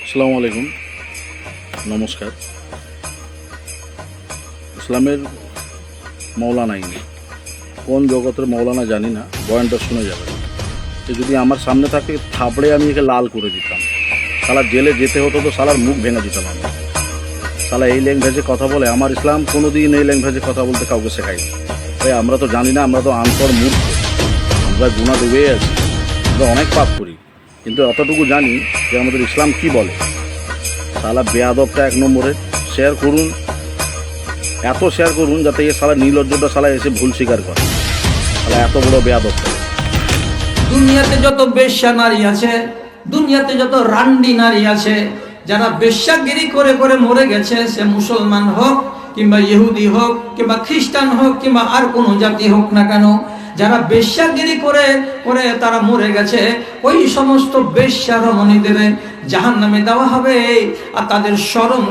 আসসালামু আলাইকুম, নমস্কার। ইসলামের মৌলানা ইনি কোন জগতের মৌলানা জানি না, বয়ানটা শুনে যাবে। তো যদি আমার সামনে থাকে থাপড়ে আমি একে লাল করে দিতাম। শালার জেলে যেতে হতো তো শালার মুখ ভেঙে দিতাম আমি। শালা এই ল্যাঙ্গুয়েজে কথা বলে, আমার ইসলাম কোনো দিন এই ল্যাঙ্গুয়েজে কথা বলতে কাউকে শেখায়নি। তাই আমরা তো জানি না, আমরা তো আনপড় মূর্খ, আমরা গুণা ডুবেই আছি, আমরা অনেক পাপ করি, কিন্তু অতটুকু জানি যে আমাদের ইসলাম কি বলে। শালা বেয়াদবটা এক নম্বরে শেয়ার করুন, এত শেয়ার করুন যাতে এ শালা নির্লজ্জটা শালা এসে ভুল স্বীকার করে। শালা এত বড় বেয়াদবটা। দুনিয়াতে যত বেশ্যা নারী আছে, দুনিয়াতে যত রান্ডি নারী আছে, যারা বেশ্যাগিরি করে করে মরে গেছে, সে মুসলমান হোক কিংবা ইহুদি হোক কিংবা খ্রিস্টান হোক কিংবা আর কোনো জাতি হোক না কেন, যারা বেশ্যাগিরি করে করে তারা মরে গেছে, ওই সমস্ত বেশ্যা রমণীদের জাহান্নামে দেওয়া হবে আর তাদের শরম